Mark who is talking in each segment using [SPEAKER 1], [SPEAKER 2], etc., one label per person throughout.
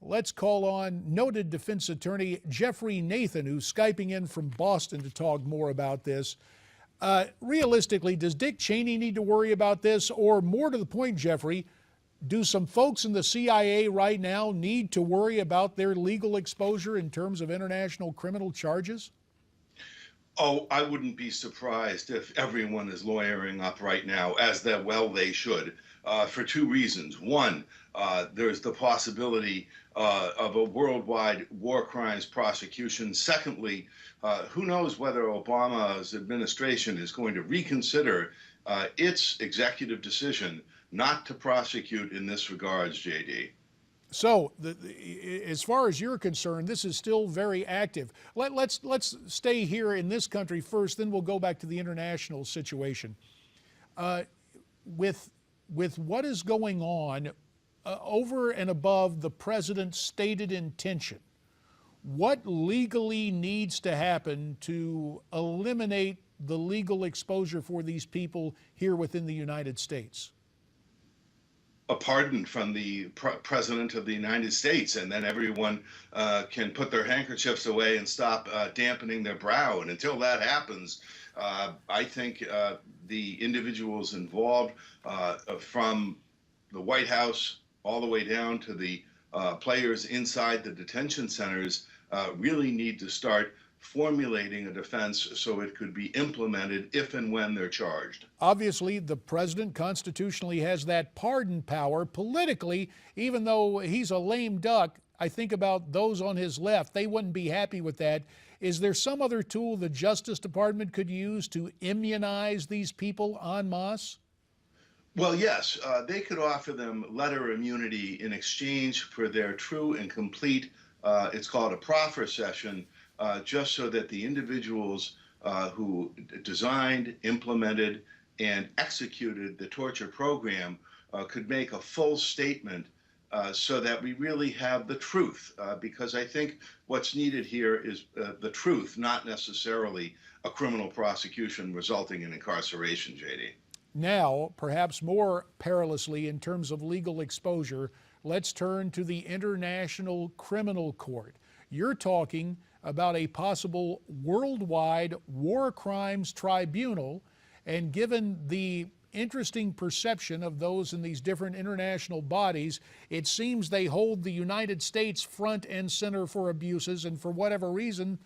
[SPEAKER 1] Let's call on noted defense attorney Geoffrey Nathan, who's Skyping in from Boston to talk more about this. Realistically, does Dick Cheney need to worry about this? Or more to the point, Geoffrey, do some folks in the CIA right now need to worry about their legal exposure in terms of international criminal charges?
[SPEAKER 2] Oh, I wouldn't be surprised if everyone is lawyering up right now, as they should, for two reasons. One, there's the possibility of a worldwide war crimes prosecution. Secondly, who knows whether Obama's administration is going to reconsider its executive decision not to prosecute in this regards, JD.
[SPEAKER 1] So, as far as you're concerned, this is still very active. Let's stay here in this country first, then we'll go back to the international situation. With what is going on over and above the president's stated intention, what legally needs to happen to eliminate the legal exposure for these people here within the United States?
[SPEAKER 2] A pardon from the President of the United States, and then everyone can put their handkerchiefs away and stop dampening their brow. And until that happens, I think the individuals involved, from the White House all the way down to the players inside the detention centers, really need to start formulating a defense so it could be implemented if and when they're charged.
[SPEAKER 1] Obviously, the president constitutionally has that pardon power. Politically, even though he's a lame duck, I think about those on his left. They wouldn't be happy with that. Is there some other tool the Justice Department could use to immunize these people en masse?
[SPEAKER 2] Well, yes, they could offer them letter immunity in exchange for their true and complete, it's called a proffer session, just so that the individuals who designed, implemented, and executed the torture program could make a full statement so that we really have the truth. Because I think what's needed here is the truth, not necessarily a criminal prosecution resulting in incarceration, JD.
[SPEAKER 1] Now, perhaps more perilously in terms of legal exposure, let's turn to the International Criminal Court. You're talking about a possible worldwide war crimes tribunal, and given the interesting perception of those in these different international bodies, it seems they hold the United States front and center for abuses, and for whatever reason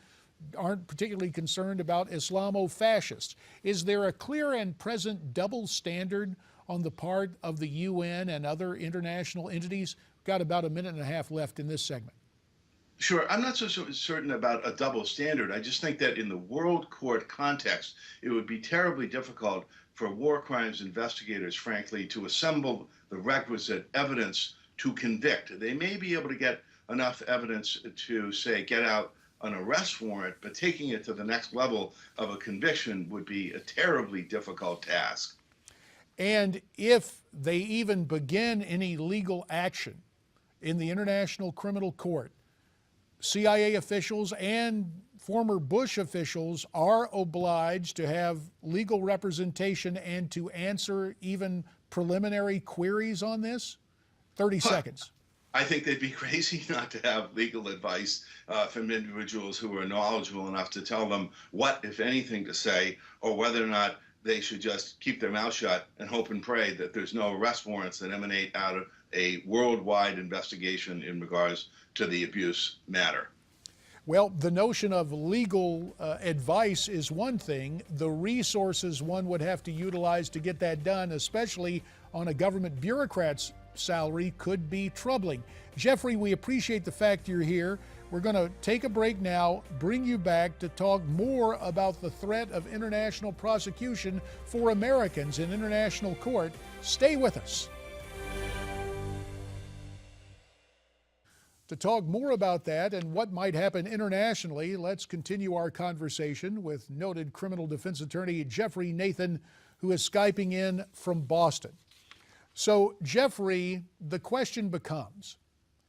[SPEAKER 1] aren't particularly concerned about Islamo-fascists. Is there a clear and present double standard on the part of the UN and other international entities? We've got about a minute and a half left in this segment.
[SPEAKER 2] Sure. I'm not so certain about a double standard. I just think that in the world court context, it would be terribly difficult for war crimes investigators, frankly, to assemble the requisite evidence to convict. They may be able to get enough evidence to, say, get out an arrest warrant, but taking it to the next level of a conviction would be a terribly difficult task.
[SPEAKER 1] And if they even begin any legal action in the International Criminal Court, CIA officials and former Bush officials are obliged to have legal representation and to answer even preliminary queries on this? 30 seconds.
[SPEAKER 2] I think they'd be crazy not to have legal advice from individuals who are knowledgeable enough to tell them what, if anything, to say, or whether or not they should just keep their mouth shut and hope and pray that there's no arrest warrants that emanate out of a worldwide investigation in regards to the abuse matter.
[SPEAKER 1] Well, the notion of legal advice is one thing. The resources one would have to utilize to get that done, especially on a government bureaucrat's salary, could be troubling. Geoffrey, we appreciate the fact you're here. We're going to take a break now, bring you back to talk more about the threat of international prosecution for Americans in international court. Stay with us. To talk more about that and what might happen internationally, let's continue our conversation with noted criminal defense attorney Geoffrey Nathan, who is Skyping in from Boston. So, Geoffrey, the question becomes,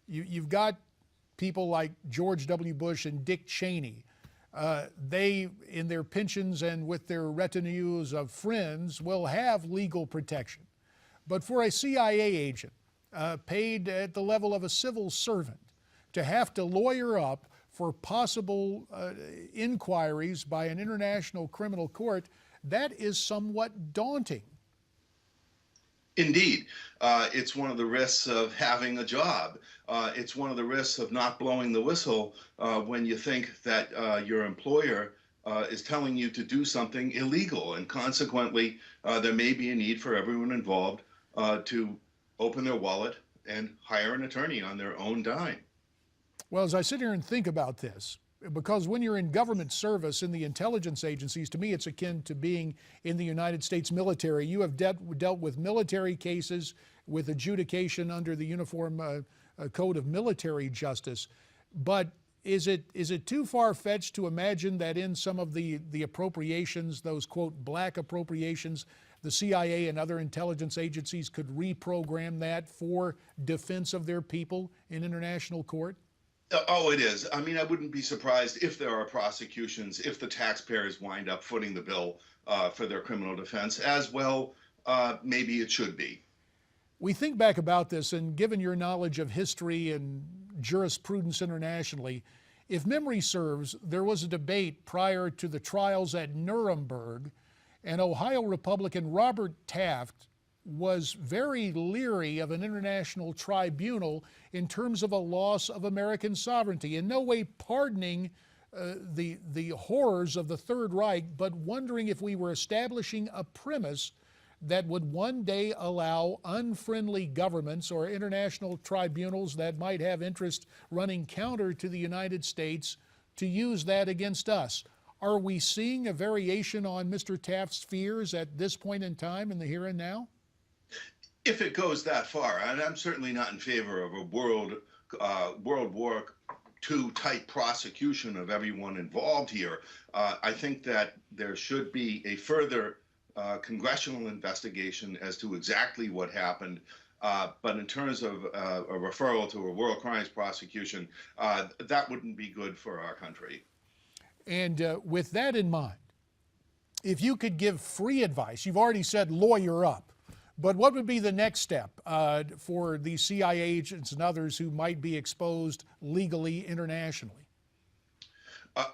[SPEAKER 1] you've got people like George W. Bush and Dick Cheney. They, in their pensions and with their retinues of friends, will have legal protection. But for a CIA agent paid at the level of a civil servant, to have to lawyer up for possible inquiries by an international criminal court, that is somewhat daunting.
[SPEAKER 2] Indeed, it's one of the risks of having a job. It's one of the risks of not blowing the whistle when you think that your employer is telling you to do something illegal. And consequently, there may be a need for everyone involved to open their wallet and hire an attorney on their own dime.
[SPEAKER 1] Well, as I sit here and think about this, because when you're in government service in the intelligence agencies, to me it's akin to being in the United States military. You have dealt with military cases with adjudication under the Uniform Code of Military Justice. But is it too far-fetched to imagine that in some of the appropriations, those quote black appropriations, the CIA and other intelligence agencies could reprogram that for defense of their people in international court?
[SPEAKER 2] Oh, it is. I mean, I wouldn't be surprised if there are prosecutions, if the taxpayers wind up footing the bill for their criminal defense, as well, maybe it should be.
[SPEAKER 1] We think back about this, and given your knowledge of history and jurisprudence internationally, if memory serves, there was a debate prior to the trials at Nuremberg, and Ohio Republican Robert Taft was very leery of an international tribunal in terms of a loss of American sovereignty, in no way pardoning the horrors of the Third Reich, but wondering if we were establishing a premise that would one day allow unfriendly governments or international tribunals that might have interest running counter to the United States to use that against us. Are we seeing a variation on Mr. Taft's fears at this point in time in the here and now?
[SPEAKER 2] If it goes that far, and I'm certainly not in favor of a World War II type prosecution of everyone involved here, I think that there should be a further congressional investigation as to exactly what happened. But in terms of a referral to a war crimes prosecution, that wouldn't be good for our country.
[SPEAKER 1] And with that in mind, if you could give free advice, you've already said lawyer up, but what would be the next step for the CIA agents and others who might be exposed legally internationally?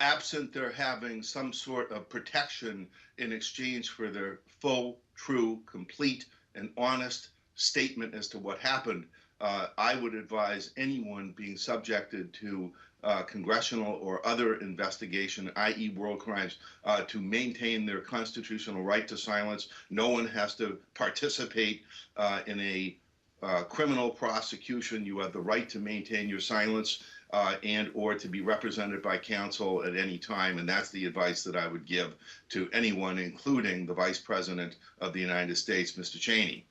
[SPEAKER 2] Absent their having some sort of protection in exchange for their full, true, complete, and honest statement as to what happened, I would advise anyone being subjected to congressional or other investigation, i.e. war crimes, to maintain their constitutional right to silence. No one has to participate in a criminal prosecution. You have the right to maintain your silence and or to be represented by counsel at any time. And that's the advice that I would give to anyone, including the Vice President of the United States, Mr. Cheney.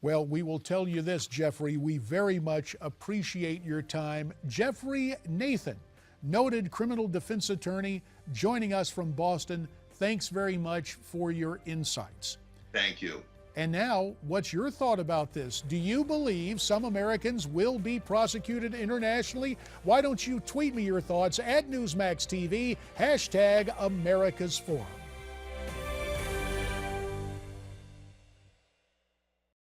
[SPEAKER 1] Well, we will tell you this, Geoffrey, we very much appreciate your time. Geoffrey Nathan, noted criminal defense attorney, joining us from Boston. Thanks very much for your insights.
[SPEAKER 2] Thank you.
[SPEAKER 1] And now, what's your thought about this? Do you believe some Americans will be prosecuted internationally? Why don't you tweet me your thoughts at Newsmax TV, #America's Forum.